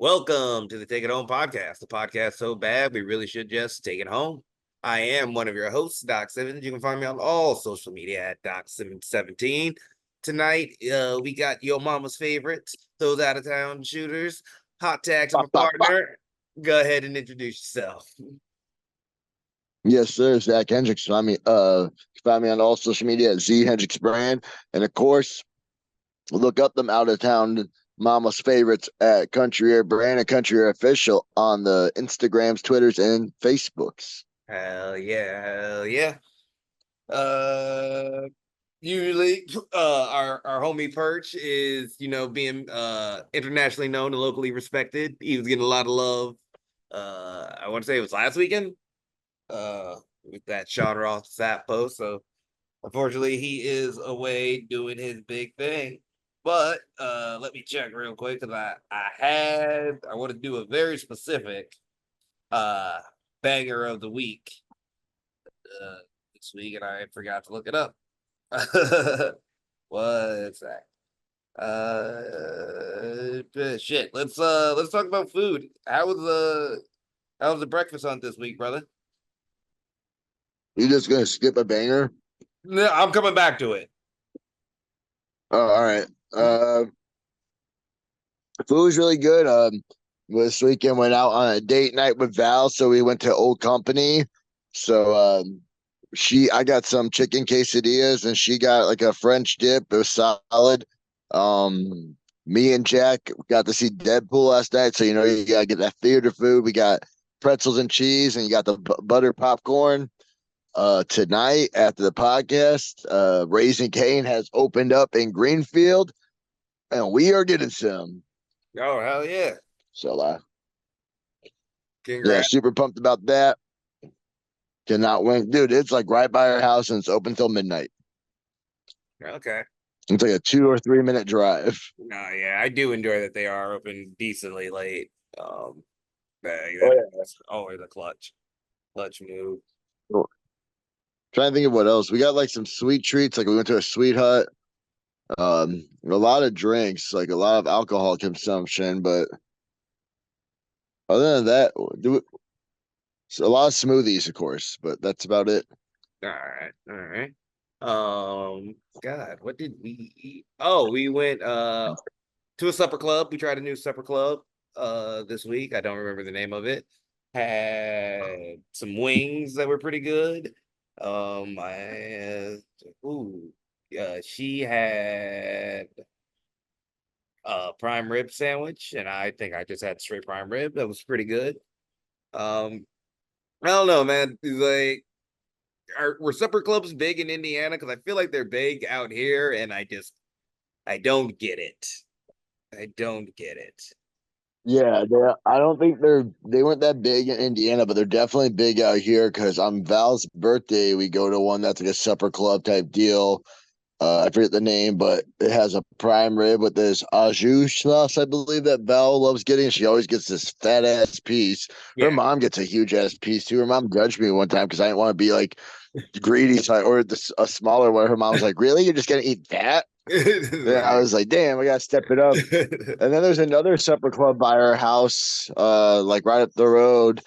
Welcome to the Take It Home podcast, the podcast so bad we really should just take it home. I am one of your hosts, Doc Simmons. You can find me on all social media at Doc717. Tonight, we got your mama's favorites, those out of town shooters, Hot Tags, my partner. Go ahead and introduce yourself. Yes, sir. Zach Hendricks. Find me on all social media at Z Hendricks Brand. And of course, look up them out of town mama's favorites at Country Air Brand and Country Air Official on the Instagrams, Twitters, and Facebooks. Hell yeah, hell yeah. Usually our homie Perch is, being internationally known and locally respected. He was getting a lot of love. I want to say it was last weekend. With that Sean Ross Sapp post. So unfortunately he is away doing his big thing. But let me check real quick because I want to do a very specific banger of the week this week, and I forgot to look it up. What's that? Shit. Let's talk about food. How was the breakfast hunt this week, brother? You just gonna skip a banger? No, I'm coming back to it. Oh, all right. Food was really good. This weekend went out on a date night with Val, so we went to Old Company. So I got some chicken quesadillas and she got like a French dip. It was solid. Me and Jack got to see Deadpool last night, so you gotta get that theater food. We got pretzels and cheese, and you got the butter popcorn. Tonight after the podcast, Raising Cane has opened up in Greenfield, and we are getting some. Oh, hell yeah. So Congrats. Yeah, super pumped about that. Cannot wait. Dude, it's like right by our house and it's open till midnight. Okay. It's like a 2 or 3 minute drive. No, yeah, I do enjoy that they are open decently late. That's always a clutch move. Cool. Trying to think of what else. We got like some sweet treats. Like we went to a sweet hut. A lot of drinks, like a lot of alcohol consumption, but other than that, a lot of smoothies, of course, but that's about it. All right. God, what did we eat? Oh, we went to a supper club. We tried a new supper club this week. I don't remember the name of it. Had some wings that were pretty good. She had a prime rib sandwich, and I think I just had straight prime rib. That was pretty good. I don't know, man. Like, were supper clubs big in Indiana? Because I feel like they're big out here, and I don't get it. I don't get it. Yeah, I don't think they weren't that big in Indiana, but they're definitely big out here because on Val's birthday, we go to one that's like a supper club type deal. I forget the name, but it has a prime rib with this au jus sauce, I believe, that Val loves getting. She always gets this fat ass piece. Her mom gets a huge ass piece too. Her mom judged me one time because I didn't want to be like greedy, so I ordered a smaller one. Her mom was like, "Really? You're just gonna eat that?" And I was like, "Damn, I gotta step it up." And then there's another supper club by our house, like right up the road.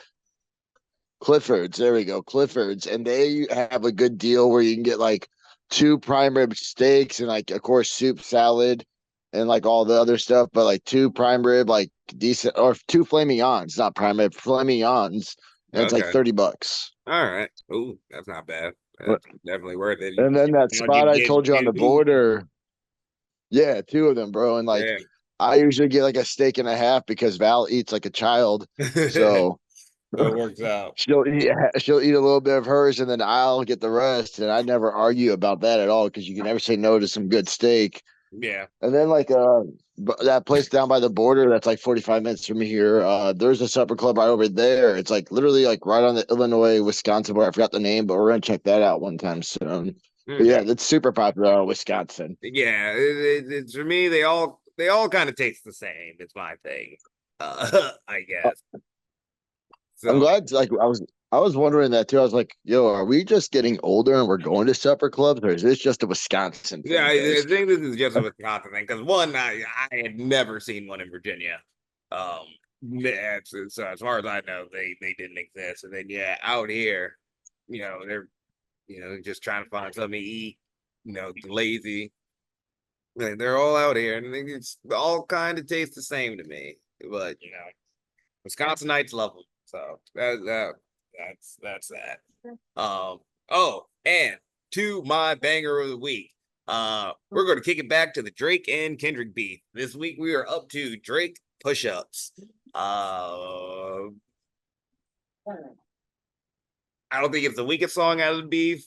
Clifford's. There we go, Clifford's, and they have a good deal where you can get like 2 prime rib steaks and like of course soup, salad, and like all the other stuff, but like 2 prime rib, like decent, or 2 flaming-ons, not prime rib, flaming-ons, and it's like $30. All right. Ooh, that's not bad. That's definitely worth it. And then that spot I told you on the border, yeah, 2 of them, bro. And like I usually get like a steak and a half because Val eats like a child, so it works out. She'll eat a little bit of hers, and then I'll get the rest. And I never argue about that at all because you can never say no to some good steak. Yeah. And then like that place down by the border that's like 45 minutes from here. There's a supper club right over there. It's like literally like right on the Illinois-Wisconsin border. I forgot the name, but we're gonna check that out one time soon. But yeah, it's super popular in Wisconsin. Yeah, it's for me. They all kind of taste the same. It's my thing, I guess. So, I'm glad. Like I was wondering that too. I was like, "Yo, are we just getting older and we're going to supper clubs, or is this just a Wisconsin thing?" Yeah, I think this is just a Wisconsin thing because one, I had never seen one in Virginia. So as far as I know, they didn't exist. And then yeah, out here, they're just trying to find something to eat. Lazy. Like, they're all out here, and it's all kind of tastes the same to me. But Wisconsinites love them, so that's that. Oh, and to my banger of the week. We're going to kick it back to the Drake and Kendrick beef. This week we are up to Drake push-ups. I don't think it's the weakest song out of the beef.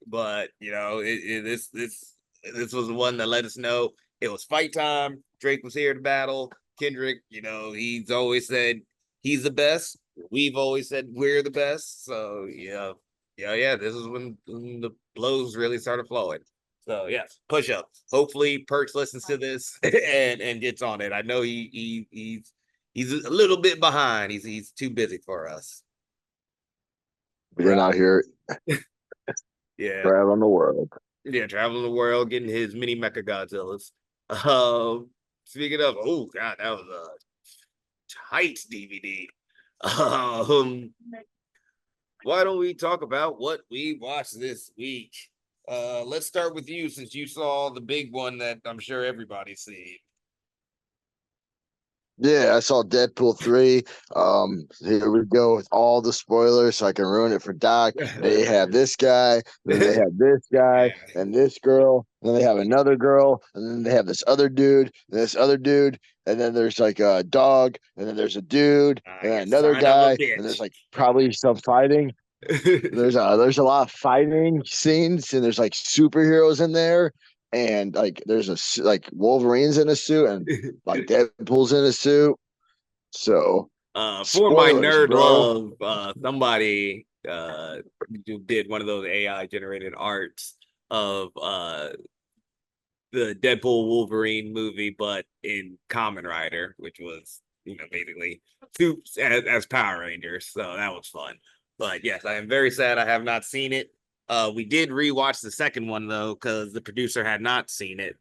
But this was the one that let us know it was fight time. Drake was here to battle. Kendrick, he's always said he's the best. We've always said we're the best. So yeah. This is when the blows really started flowing. So yes, push up. Hopefully, Perch listens to this and gets on it. I know he's a little bit behind. He's too busy for us. We're out here Yeah, traveling the world. yeah, traveling the world, getting his mini Mecha Godzillas. Speaking of, oh god, that was a tight DVD. Um, why don't we talk about what we watched this week? Let's start with you since you saw the big one that I'm sure everybody's seen. Yeah, I saw Deadpool 3. Here we go with all the spoilers so I can ruin it for Doc. They have this guy, then they have this guy, Yeah. and this girl, and then they have another girl, and then they have this other dude, and this other dude, and then there's like a dog, and then there's a dude, and then You another son of a guy, and there's bitch. like probably some fighting. There's a lot of fighting scenes, and there's like superheroes in there, and like like Wolverine's in a suit, and like Deadpool's in a suit. So For my spoilers, nerd bro. love, somebody did one of those AI generated arts of the Deadpool Wolverine movie, but in Kamen Rider, which was basically soups as Power Rangers. So that was fun. But yes, I am very sad I have not seen it. We did rewatch the second one though, because the producer had not seen it.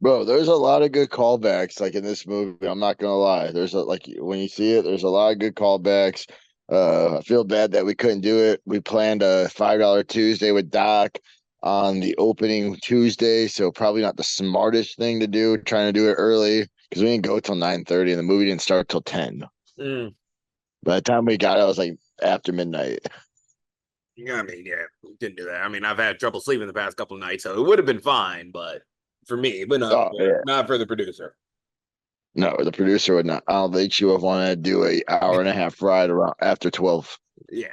Bro, there's a lot of good callbacks like in this movie. I'm not gonna lie. There's like when you see it, there's a lot of good callbacks. I feel bad that we couldn't do it. We planned a $5 Tuesday with Doc on the opening Tuesday, so probably not the smartest thing to do, trying to do it early because we didn't go till 9:30 and the movie didn't start till 10. Mm. By the time we got it, it was like after midnight. Yeah, I mean, yeah, didn't do that. I mean, I've had trouble sleeping the past couple of nights, so it would have been fine, but for me, but Oh yeah. not for the producer. No, the producer would not. I don't think she would want to do a hour and a half ride around after 12. Yeah.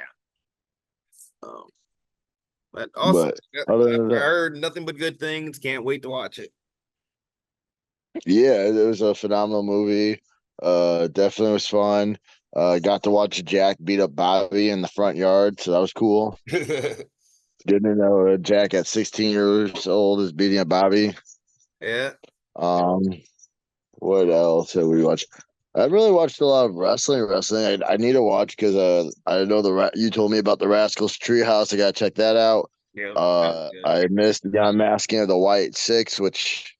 Um, but also, But other than I that, heard nothing but good things. Can't wait to watch it. yeah, it was a phenomenal movie. Definitely was fun. Got to watch Jack beat up Bobby in the front yard, so that was cool. Good to know Jack at 16 years old is beating up Bobby. Yeah. Um, what else have we watched? I really watched a lot of wrestling. I need to watch because I know you told me about the Rascals Treehouse. I gotta check that out. Yeah. That was good. I missed the unmasking of the White Six, which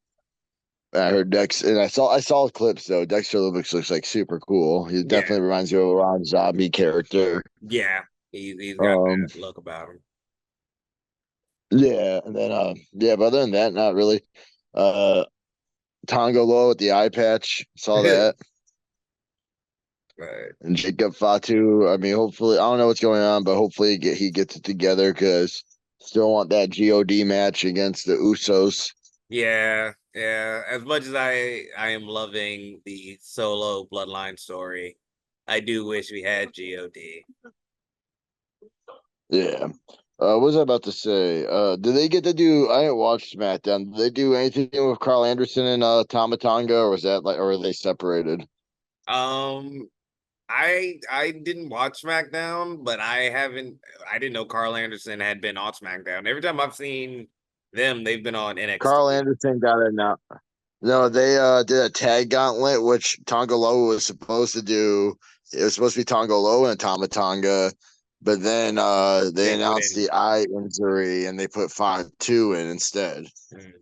I heard Dex, and I saw clips though. Dexter looks like super cool. He Yeah. definitely reminds you of a Ron Zombie character. Yeah. He's got Um, that look about him. yeah, and then yeah, but other than that, not really. Uh, Tonga Low with the eye patch, saw that, Right. and Jacob Fatu. I mean, hopefully, I don't know what's going on, but hopefully he gets it together because still want that God match against the Usos. Yeah. Yeah. As much as I am loving the solo bloodline story, I do wish we had God. Yeah. What was I about to say? Did they get to do? I didn't watch SmackDown. Did they do anything with Carl Anderson and Tama Tonga, or was that like, or are they separated? Um, I didn't watch SmackDown, but I didn't know Carl Anderson had been on SmackDown. Every time I've seen them, they've been on Carl NXT. Anderson got it now. No, they did a tag gauntlet, which Tonga Loa was supposed to do. It was supposed to be Tonga Loa and Tama Tonga, but then they They announced wouldn't. the eye injury and they put 5-2 in instead. Mm,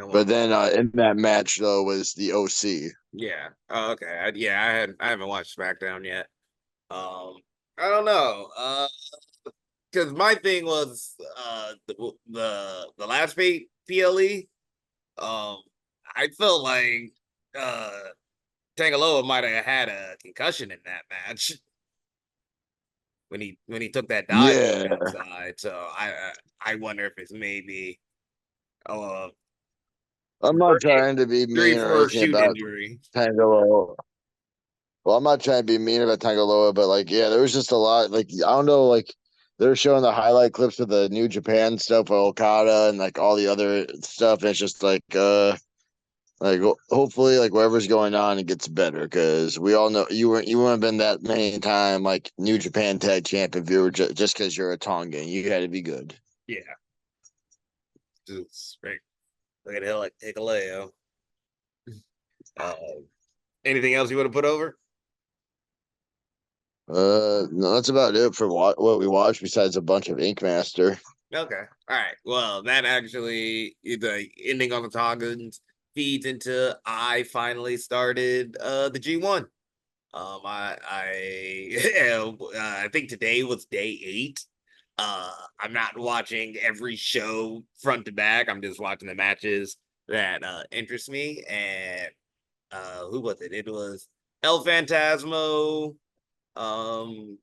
oh, But well. then in that match though was the OC. Yeah. Oh, okay. I haven't watched SmackDown yet. I don't know. Because my thing was the last PLE. Um, I felt like uh Tangaloa might have had a concussion in that match when he took that dive to Yeah, the outside. So I wonder if it's maybe uh I'm not trying to be injury mean or for a anything shoot about injury. Tangaloa. Well, I'm not trying to be mean about Tangaloa, but like, yeah, there was just a lot. Like, I don't know, like they're showing the highlight clips of the New Japan stuff with Okada and like all the other stuff. And it's just like hopefully, like whatever's going on, it gets better because we all know you wouldn't have been that many time like New Japan Tag Champion if you were just because you're a Tongan. You had to be good. Yeah, just right. Look at hell like Hikaleo. Uh, anything else you want to put over? No, that's about it for what we watched besides a bunch of Ink Master. Okay. All right. Well, that actually the ending on the Toggins feeds into I finally started the G1. I think today was day 8. I'm not watching every show front to back. I'm just watching the matches that interest me. And who was it? It was El Phantasmo. Um,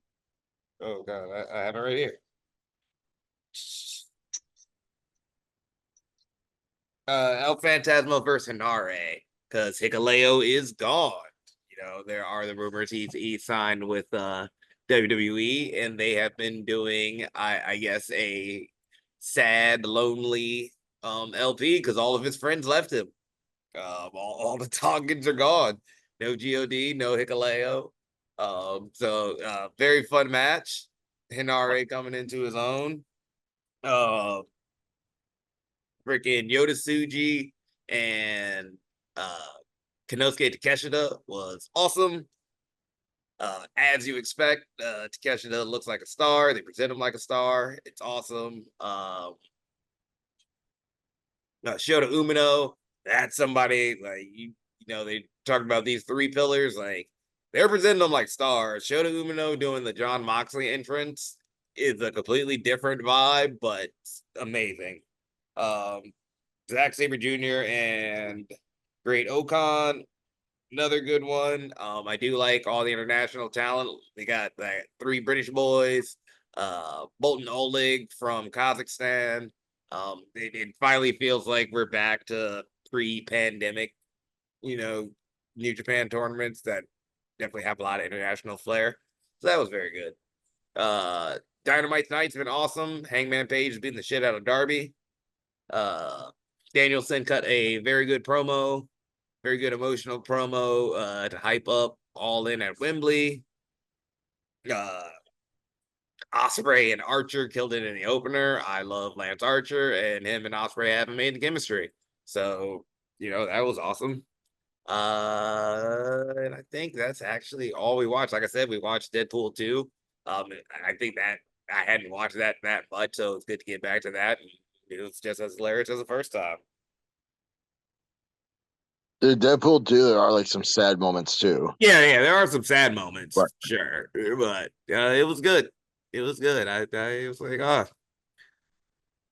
oh god, I have it right here. El Phantasmo versus Hinare because Hikaleo is gone. You know, there are the rumors he signed with WWE, and they have been doing, I guess, a sad, lonely LP because all of his friends left him. All the Tongans are gone. No God, no Hikaleo. Very fun match. Hinare coming into his own. Uh, Freaking Yoda Suji and Konosuke Takeshita was awesome. As you expect, Takeshita looks like a star. They present him like a star. It's awesome. Shota Umino, that's somebody like you know, they talked about these 3 pillars. Like they're presenting them like stars. Shota Umino doing the John Moxley entrance is a completely different vibe, but amazing. Um, Zack Sabre Jr. and Great Okan, another good one. I do like all the international talent. They got that 3 British boys, Bolton Oleg from Kazakhstan. It finally feels like we're back to pre-pandemic, you know, New Japan tournaments that definitely have a lot of international flair. So that was very good. Uh, Dynamite Tonight's been awesome. Hangman Page beating the shit out of Darby. Uh, Danielson cut a very good promo, very good emotional promo to hype up All In at Wembley. Uh, Osprey and Archer killed it in the opener. I love Lance Archer, and him and Osprey haven't made the chemistry. So, you know, that was awesome. And I think that's actually all we watched. Like I said, we watched Deadpool 2. I think that I hadn't watched that much, so it's good to get back to that. And it was just as hilarious as the first time. The Deadpool 2, there are like some sad moments too. Yeah, there are some sad moments, But sure, but it was good. It was good. I was like, oh,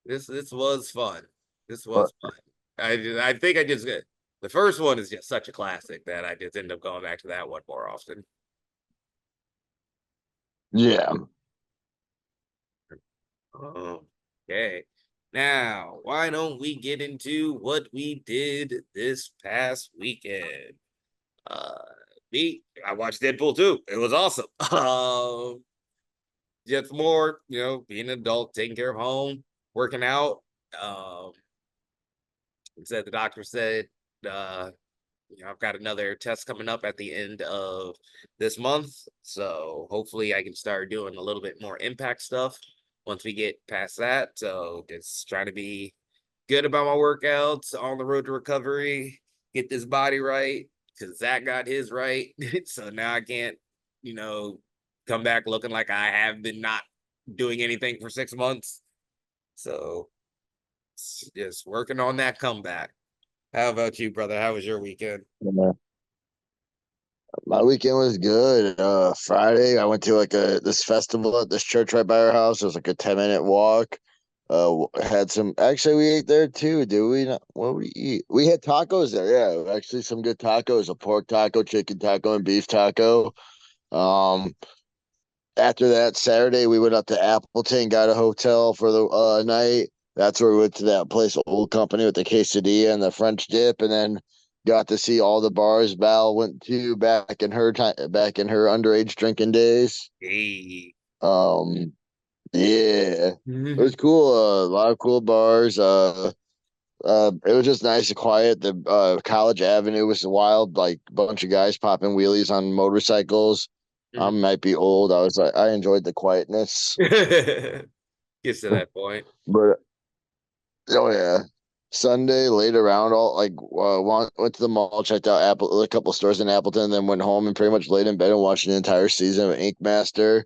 this was fun. This but was fun. I think I just the first one is just such a classic that I just end up going back to that one more often. yeah. Okay. Now, why don't we get into what we did this past weekend? Uh, I watched Deadpool 2. It was awesome. Just more, you know, being an adult, taking care of home, working out. Um, said the doctor said, uh, you know, I've got another test coming up at the end of this month, so hopefully I can start doing a little bit more impact stuff once we get past that. So just trying to be good about my workouts on the road to recovery, get this body right because Zach got his right. So now I can't, you know, come back looking like I have been not doing anything for 6 months. So just working on that comeback. How about you, brother? How was your weekend? My weekend was good. Friday I went to like this festival at this church right by our house. It was like a 10-minute walk. Had some. Actually, we ate there too. Did we not? What did we eat? We had tacos there. Yeah, actually, some good tacos: a pork taco, chicken taco, and beef taco. Um, After that Saturday, we went up to Appleton, got a hotel for the night. That's where we went to that place, Old Company, with the quesadilla and the French dip, and then got to see all the bars Val went to back in her underage drinking days. Hey. Um, yeah, it Mhm. was cool. A lot of cool bars. It was just nice and quiet. The College Avenue was wild, like a bunch of guys popping wheelies on motorcycles. I Mhm. might be old. I was like, I enjoyed the quietness, Gets to that point. but oh yeah. Sunday laid around all like went to the mall, checked out a couple stores in Appleton, then went home and pretty much laid in bed and watched the entire season of Ink Master.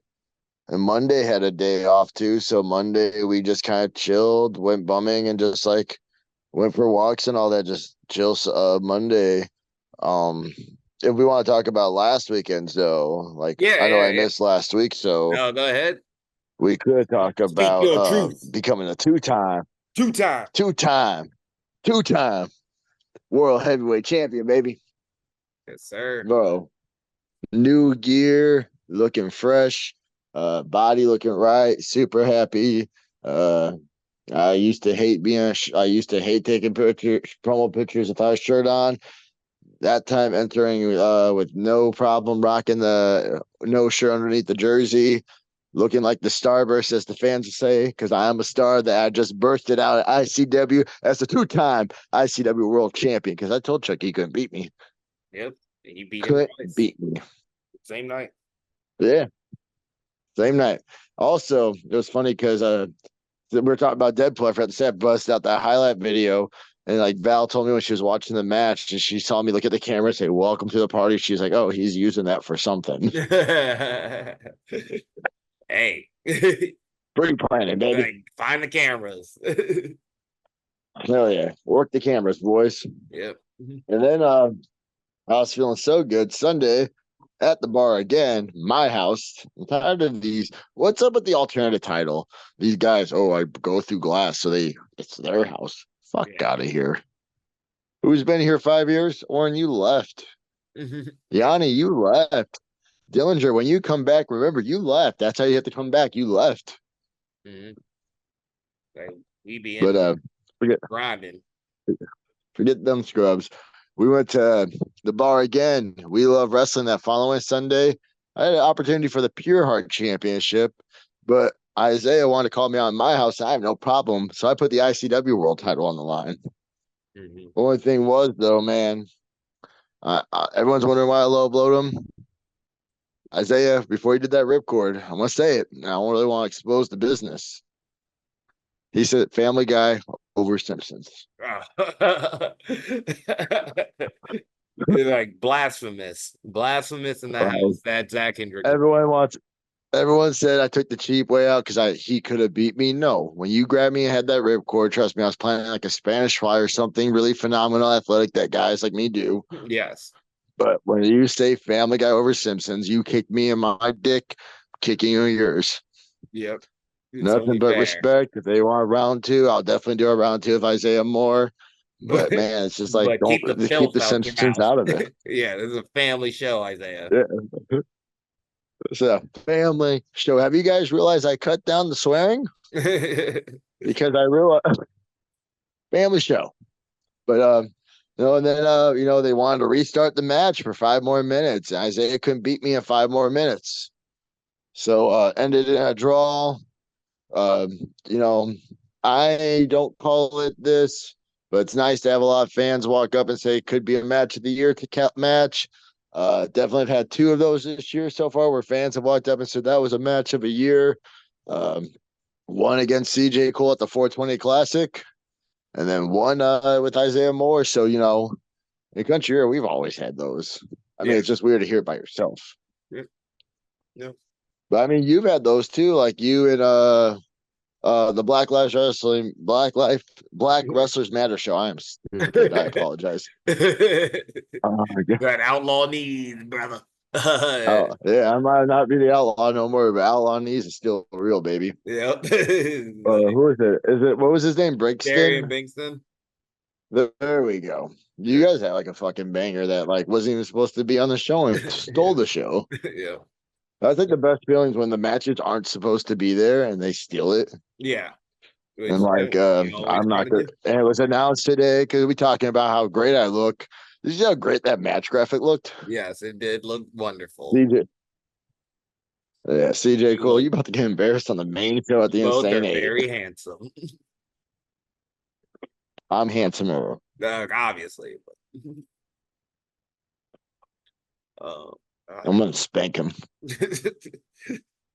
And Monday had a day off too, so Monday we just kind of chilled, went bumming, and just like went for walks and all that. Just chill. Monday. Um, if we want to talk about last weekend's though, like Yeah, I know yeah, I yeah. missed last week, so No, go ahead. we could talk Speak about your truth. becoming a Two-time. two time, two time world heavyweight champion, baby. Yes, sir. Bro, new gear, looking fresh, body looking right, super happy. Uh, I used to hate taking promo pictures if I was shirt on. That time entering with no problem rocking the no shirt underneath the jersey, looking like the starburst, as the fans say, because I am a star that I just bursted out at ICW as a two-time ICW world champion. Because I told Chuck he couldn't beat me. Yep. And you beat him Couldn't twice. beat me. Same night. Yeah, same night. Also, it was funny because we were talking about Deadpool. I forgot to say I busted out that highlight video. And like Val told me when she was watching the match, and she saw me look at the camera and say, "Welcome to the party." She's like, "Oh, he's using that for something." Hey. Pre-planning, baby. Like, find the cameras. Hell yeah. Work the cameras, boys. Yep. And then I was feeling so good Sunday at the bar again, my house. I'm tired of these. What's up with the alternative title? These guys, oh, I go through glass, so it's their house. Fuck Yeah. out of here. Who's been here 5 years? Oren, you left. Yanni, you left. Dillinger, when you come back, remember you left. That's how you have to come back. You left. Mhm. Like, we be in But here forget grinding. forget them scrubs. We went to the bar again. We love wrestling that following Sunday. I had an opportunity for the Pure Heart Championship, but Isaiah wanted to call me out in my house. And I have no problem. So I put the ICW world title on the line. Mhm. Only thing was, though, man, everyone's wondering why I low blowed him. Isaiah, before he did that ripcord, I'm going to say it. I don't really want to expose the business. He said Family Guy over Simpsons. You're like blasphemous. Blasphemous in the Um, house. That Zach Hendricks. everyone wants Everyone said I took the cheap way out because I he could have beat me. No, when you grabbed me and had that ripcord, trust me, I was playing like a Spanish fly or something really phenomenal athletic that guys like me do. Yes. But when you say Family Guy over Simpsons, you kicked me in my dick, kicking you in yours. Yep. It's Nothing only but fair. respect. If they want a round two, I'll definitely do a round two with Isaiah Moore. But But man, it's just like but don't keep the keep filth the out your Simpsons mouth. out of it. Yeah, this is a family show, Isaiah. Yeah. It's a family show. Have you guys realized I cut down the swearing because I realized family show. But and then they wanted to restart the match for 5 more minutes. Isaiah couldn't beat me in 5 more minutes. So ended in a draw. Um, you know, I don't call it this, but it's nice to have a lot of fans walk up and say it could be a match of the year to cap match. Definitely have had two of those this year so far where fans have walked up and said that was a match of a year. Um, one against CJ Cole at the 420 Classic, and then one with Isaiah Moore. So, in country era, we've always had those. I mean, Yeah. it's just weird to hear it by yourself. Yeah. Yeah. But I mean, you've had those too, like you and The Black Wrestlers Matter show. I am stupid. I apologize. Oh my God. That outlaw knees, brother. Oh, yeah, I might not be the outlaw no more, but outlaw knees is still real, baby. Yep. Who is it? Is it what was his name? Darian Brixton? Bingston. There we go. You Yeah. guys had like a fucking banger that like wasn't even supposed to be on the show and stole Yeah. the show. Yeah. I think the best feelings when the matches aren't supposed to be there and they steal it. Yeah. And Which like you always I'm try not to good. do. And it was announced today because we talking about how great I look. Did you see how great that match graphic looked? Yes, it did look wonderful. CJ, yeah, CJ Cole, Look, you about to get embarrassed on the main show at the both Insane are Eight. very handsome. I'm handsomer. Obviously. But, uh, uh, I'm gonna spank him.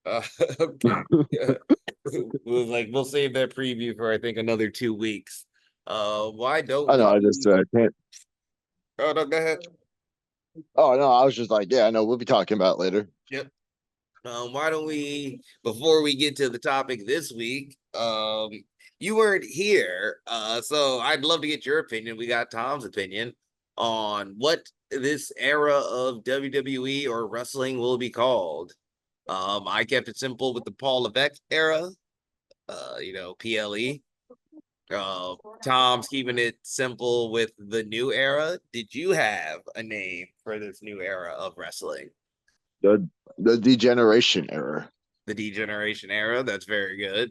okay. Yeah. We'll save that preview for I think another 2 weeks. Why don't I know. I just we can't. oh no, go ahead. Oh no, I was just like, yeah, I know. We'll be talking about it later. Yep. Why don't we, before we get to the topic this week, you weren't here, so I'd love to get your opinion. We got Tom's opinion on what this era of WWE or wrestling will be called. I kept it simple with the Paul Levesque era, PLE. Uh, Tom's keeping it simple with the new era. Did you have a name for this new era of wrestling? The the degeneration era. The degeneration era. That's very good.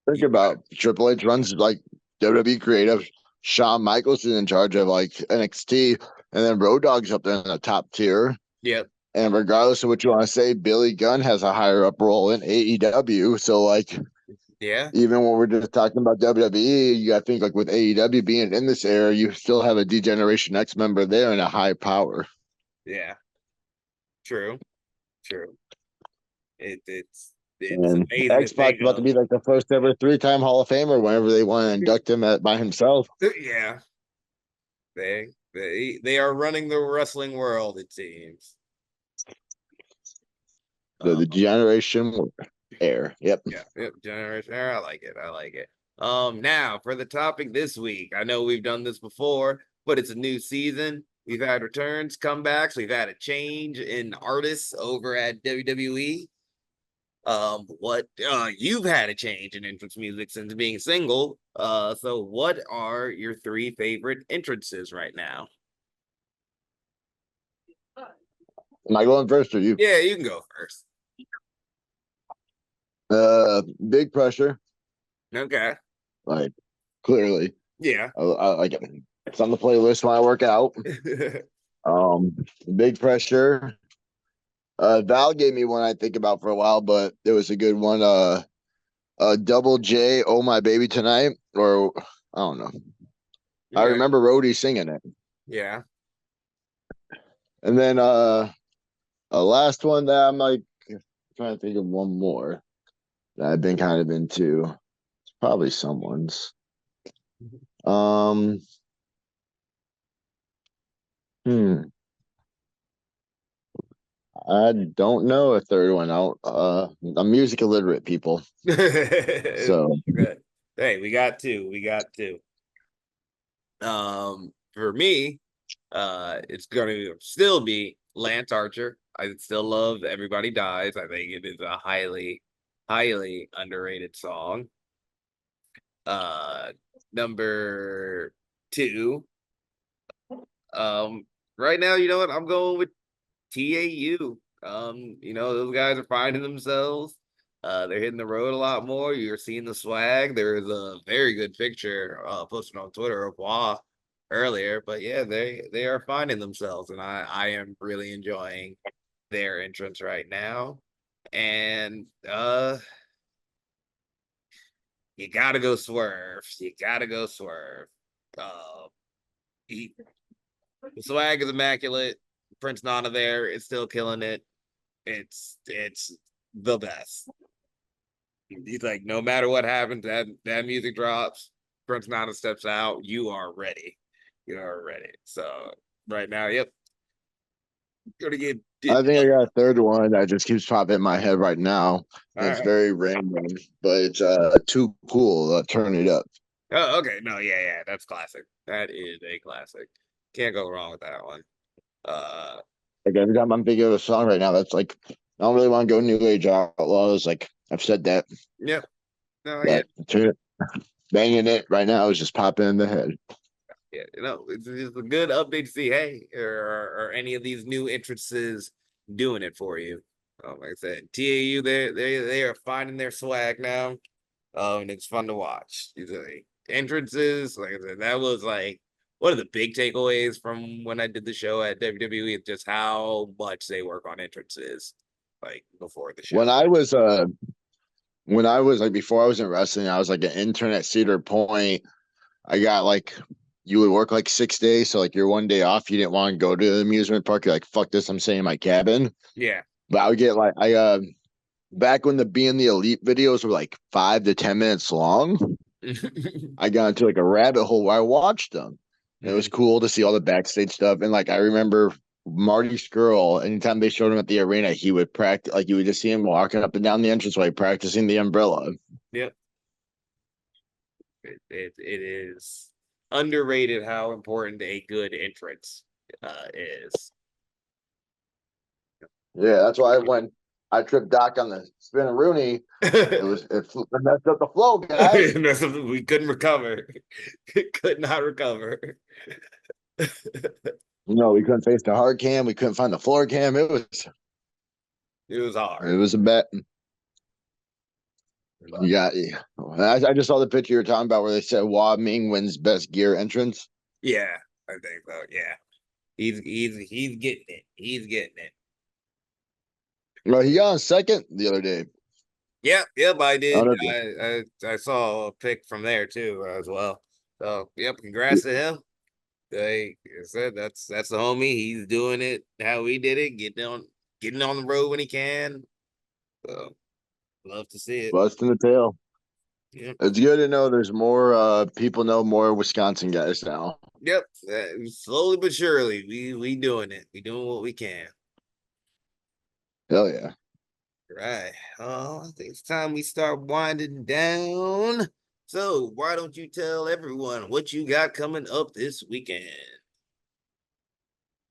Think about Triple H runs like WWE creative. Shawn Michaels is in charge of like NXT, and then Road Dogg's up there in the top tier. Yep. And regardless of what you want to say, Billy Gunn has a higher up role in AEW. So like Yeah. even when we're just talking about WWE, you got to think like with AEW being in this era, you still have a Degeneration X member there and a high power. Yeah. True. True. It's And amazing to X Pac's think about to of. be like the first ever 3-time Hall of Famer whenever they want to induct him by himself. Yeah. They are running the wrestling world, it seems. The Um, Degeneration Air. Yep. yeah, yep, generation era. I like it. I like it. Now for the topic this week. I know we've done this before, but it's a new season. We've had returns, comebacks, we've had a change in artists over at WWE. What you've had a change in entrance music since being single. So what are your three favorite entrances right now? Am I going first or you? Yeah, you can go first. Big pressure. Okay. Like clearly, Yeah. I like it. It's on the playlist when I work out. Um, big pressure. Val gave me one I think about for a while, but it was a good one. Double J, Oh My Baby Tonight, or I don't know. I Okay. remember Rhodey singing it. Yeah. And then a last one that I'm like trying to think of one more that I've been kind of into. It's probably someone's. Um, hmm. I don't know a third one out. I'm music illiterate people. So Good. Hey, we got two. We got two. For me, it's gonna still be Lance Archer. I still love Everybody Dies. I think it is a highly underrated song. Uh, number two. Right now, you know what? I'm going with TAU. Those guys are finding themselves. They're hitting the road a lot more. You're seeing the swag. There's a very good picture posted on Twitter of WA earlier. But yeah, they are finding themselves, and I am really enjoying their entrance right now. And you gotta go Swerve. You gotta go Swerve. Uh, he, the swag is immaculate. Prince Nana there is still killing it. It's the best. He's like, no matter what happens, that music drops, Prince Nana steps out, you are ready. You are ready. So right now, yep. Gonna get I it. think I got a third one that just keeps popping in my head right now. All And it's right. very random, but it's too cool. Turn it up. Oh, okay. No, yeah. That's classic. That is a classic. Can't go wrong with that one. Uh, Like every time I'm thinking of a song right now, that's like I don't really want to go new age outlaws. Like I've said that, yep. No, yeah. but turn it, banging it right now is just popping in the head. Yeah, it's just a good update to see. Hey, are any of these new entrances doing it for you? Like I said, TAU they are finding their swag now. And it's fun to watch. These are like entrances, like I said, that was like one of the big takeaways from when I did the show at WWE. Is just how much they work on entrances, like before the show. When I was like before I was in wrestling, I was like an intern at Cedar Point. I got like you would work like 6 days, so like your one day off, you didn't want to go to the amusement park. You're like, fuck this, I'm staying in my cabin. Yeah. But I would get like I back when the Being the Elite videos were like 5 to 10 minutes long, I got into like a rabbit hole where I watched them. And it was cool to see all the backstage stuff. And like I remember Marty Skrull, anytime they showed him at the arena, he would practice like you would just see him walking up and down the entranceway practicing the umbrella. Yep. It is underrated how important a good entrance is. Yeah, that's why when I tripped Doc on the spin Rooney, it messed up the flow, guys. That's something we couldn't recover. Could not recover. You know, we couldn't face the hard cam, we couldn't find the floor cam. It was It hard. was a bet. Yeah, I just saw the picture you were talking about where they said Hua Ming wins best gear entrance. Yeah, I think so. Yeah. He's getting it. He's getting it. Well, he got on second the other day. Yep, I I don't did. know if I saw a pic from there too as well. So yep, congrats to him. Like I said, that's the homie. He's doing it how he did it, getting on the road when he can. So love to see it. busting the tail. Yep. It's good to know there's more people know more Wisconsin guys now. Yep. Slowly but surely, we doing it. We doing what we can. Hell yeah. Right. Oh, I think it's time we start winding down. So why don't you tell everyone what you got coming up this weekend?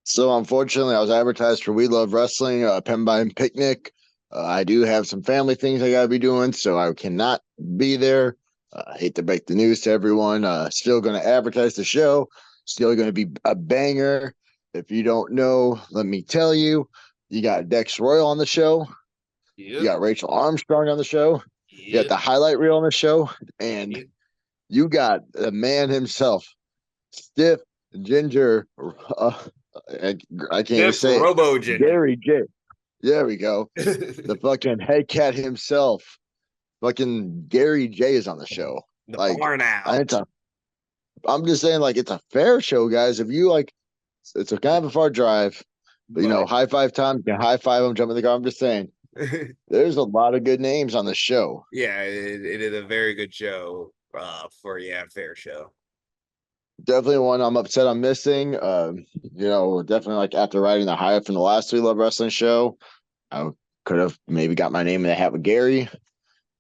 So unfortunately, I was advertised for We Love Wrestling, Pembine Picnic. I do have some family things I gotta be doing, so I cannot be there. I hate to break the news to everyone. Still going to advertise the show. Still going to be a banger. If you don't know, let me tell you. You got Dex Royal on the show. You Yep. got Rachel Armstrong on the show. You got Yep. the highlight reel on the show, and Yep. you got the man himself, Stiff Ginger. I, I can't even That's say it. Robo Ginger. Gary J. There we go. The The fucking head cat himself. Fucking Gary J is on the show. Like, barn I owl. it's a, I'm just saying, like, it's a fair show, guys. If you like, it's a kind of a far drive, but you know, But high five time, you can high five them, jump in the car. I'm just saying, there's a lot of good names on the show. yeah, it is a very good show. For fair show. Definitely one I'm upset I'm missing. You know, definitely like after riding the high from the last We Love Wrestling show, I could have maybe got my name in the hat with Gary.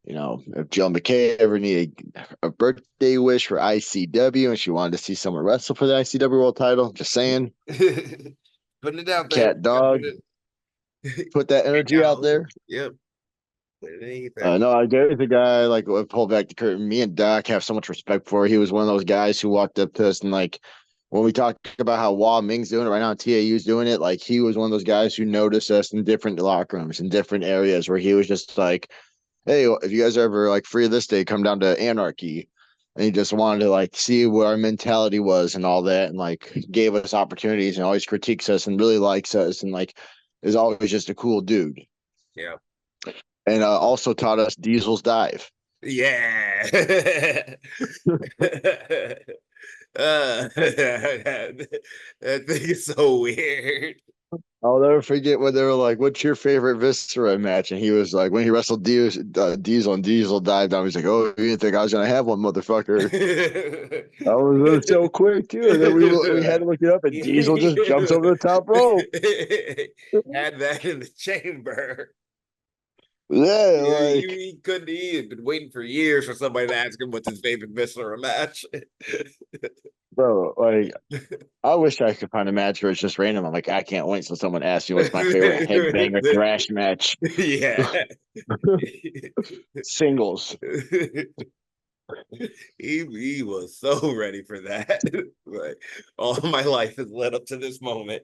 You know, if Jill McKay ever needed a birthday wish for ICW and she wanted to see someone wrestle for the ICW world title, just saying, Putting it out there. cat dog, put that energy out Now. there. Yep. Put it out No, I Gary's the guy, like, pull back the curtain. Me and Doc have so much respect for. He was one of those guys who walked up to us and, like, when we talked about how Wah Ming's doing it right now, TAU's doing it, like, he was one of those guys who noticed us in different locker rooms, in different areas where he was just like, hey, if you guys are ever like free this day, come down to Anarchy. And he just wanted to like see what our mentality was and all that, and like gave us opportunities and always critiques us and really likes us and like is always just a cool dude. Yeah. And also taught us Diesel's dive. Yeah. That thing is so weird. I'll never forget when they were like, "What's your favorite Viscera match?" And he was like, when he wrestled Diesel and Diesel dived down, he's like, "Oh, you didn't think I was gonna have one, motherfucker." That was so quick too. And then we had to look it up, and Diesel just jumps over the top rope. Had that in the chamber. Yeah, Yeah, like, he couldn't. He had been waiting for years for somebody to ask him what's his favorite Missler match. bro, like I wish I could find a match where it's just random. I'm like, I can't wait until someone asks me what's my favorite headbanger thrash match. Yeah. Singles. He was so ready for that. Like all my life has led up to this moment.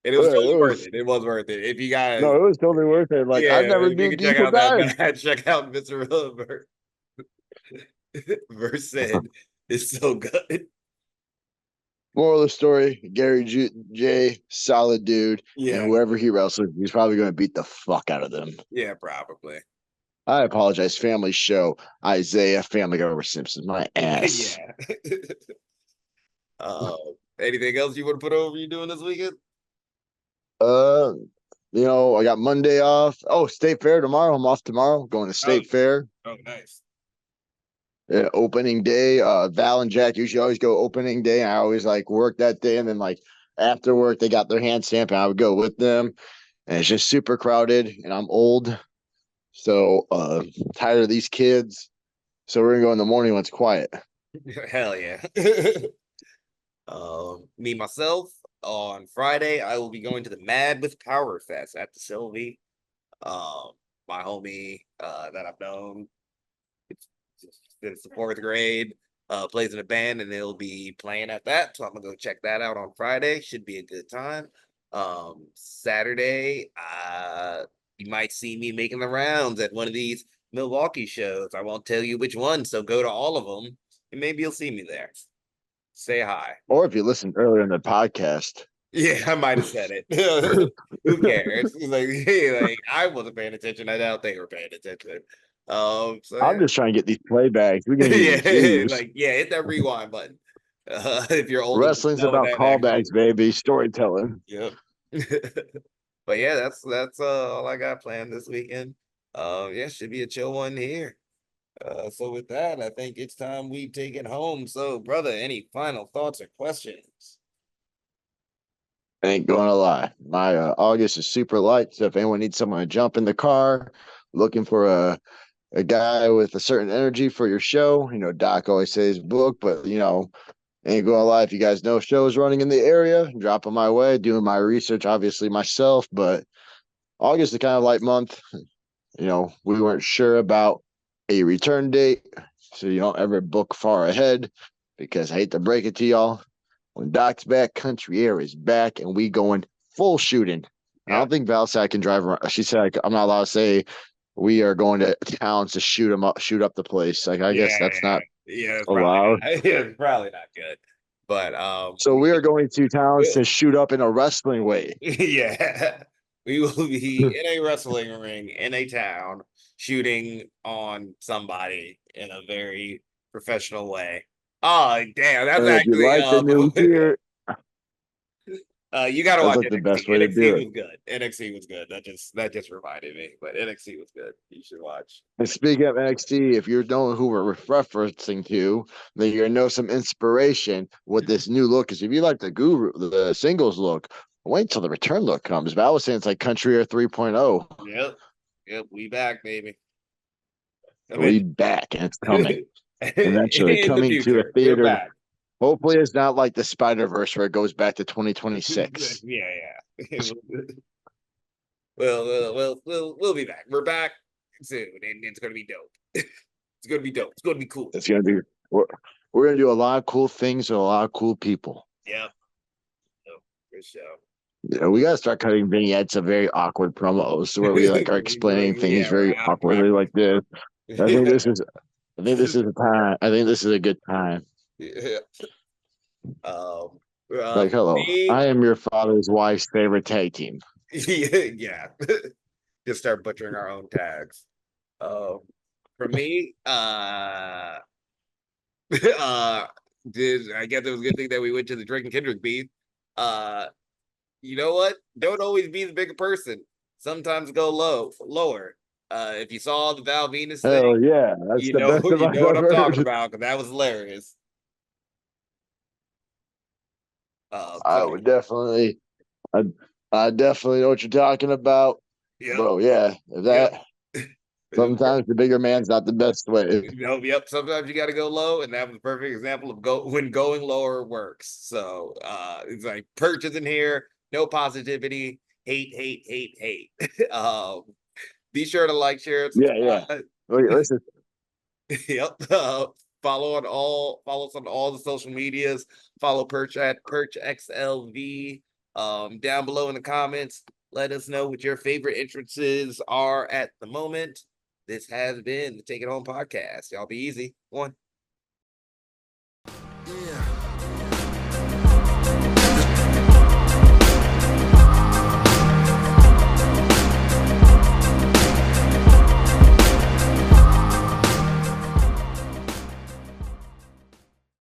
And it was Yeah, totally it worth was it. It was worth it. If you guys, no, it was totally worth it. Like I yeah, never if you knew can check Diesel out that died. match, check out Mr. Rubber versus Sid. It's so good. Moral of the story: J, solid dude, and Yeah, whoever he wrestles, he's probably going to beat the fuck out of them. yeah, probably. I apologize. Family show. Isaiah, Family Guy over Simpsons. My ass. Yeah. Uh, anything else you want to put over you doing this weekend? Uh, I got Monday off. Oh, State Fair tomorrow. I'm off tomorrow. Going to Oh, State Fair. oh, nice. Opening day. Val and Jack usually always go opening day. I always like work that day, and then like after work they got their hand stamp, and I would go with them. And it's just super crowded, and I'm old, so tired of these kids. So we're gonna go in the morning when it's quiet. Hell yeah. Me myself on Friday, I will be going to the Mad with Power Fest at the Sylvie. Um, my homie that I've known since the fourth grade plays in a band, and they'll be playing at that. So I'm gonna go check that out on Friday. Should be a good time. Saturday, you might see me making the rounds at one of these Milwaukee shows. I won't tell you which one, so go to all of them, and maybe you'll see me there. Say hi. Or if you listened earlier in the podcast, Yeah, I might have said it. Who cares? It's like, hey, like I wasn't paying attention. I doubt they were paying attention. So I'm yeah, just trying to get these playbacks. We're gonna get these yeah, views. like yeah, hit that rewind button. If you're old enough to Wrestling's know about that actually, callbacks, baby. Storytelling. yep. But yeah, that's all I got planned this weekend. Yeah, should be a chill one here. So with that, I think it's time we take it home. So, brother, any final thoughts or questions? Ain't gonna lie. My August is super light. So if anyone needs someone to jump in the car, looking for a guy with a certain energy for your show, Doc always says book, but ain't gonna lie. If you guys know shows running in the area, drop them my way. Doing my research, obviously myself, but August is kind of light month. We weren't sure about a return date, so you don't ever book far ahead because I hate to break it to y'all. When Doc's back, Country Air is back, and we going full shooting. I Yeah, don't think Val said I can drive around. She said I'm not allowed to say we are going to towns to shoot up the place. Like I guess yeah, that's not yeah. It's probably allowed. not. Yeah, it's probably not good. But So we are going to towns to shoot up in a wrestling way. yeah, we will be in a wrestling ring in a town shooting on somebody in a very professional way. Oh, damn, that's And if you actually like the new gear, you got to that's watch like the NXT. best way to NXT do it. was good. NXT was good. That just reminded me, but NXT was good. You should watch. And speaking of NXT, if you're knowing who we're referencing to, then you're gonna know some inspiration what this new look is. If you like the singles look, wait till the return look comes. But I was saying it's like Country Air 3.0. Yep, yep, we back, baby. We Eventually. back and it's coming. Eventually In the coming to a future, we're theater. back. Hopefully it's not like the Spider-Verse where it goes back to 2026. Yeah, yeah. We'll be back. We're back soon, and it's gonna be dope. It's gonna be dope. It's gonna be cool. It's gonna be we're gonna do a lot of cool things with a lot of cool people. Yeah, no, for sure. Yeah, we gotta start cutting vignettes of very awkward promos where we like are explaining things Yeah, very right. Out of awkwardly like this. I think practice. this is I think this is a time. I think this is a good time. Yeah. Um. Like, For hello, me, I am your father's wife's favorite tag team. yeah. Just start butchering our own tags. For me, uh, did I guess it was a good thing that we went to the Drake and Kendrick beat. Uh, You know what? Don't always be the bigger person. Sometimes go lower. If you saw the Val Venus thing, Hell yeah, that's the best you advice know what I've I'm talking heard. about because that was hilarious. I So would definitely, I, I definitely know what you're talking about, yep, bro. Yeah, if yep. that sometimes the bigger man's not the best way. Yep. Sometimes you got to go low, and that was a perfect example of when going lower works. So it's like purchase in here, no positivity, hate, hate, hate, hate. Be sure to like, share, and Yeah, yeah. subscribe. Wait, listen, Yep. Follow us on all the social medias. Follow Perch at Perch XLV. Down below in the comments, let us know what your favorite entrances are at the moment. This has been the Take It Home podcast. Y'all be easy. One.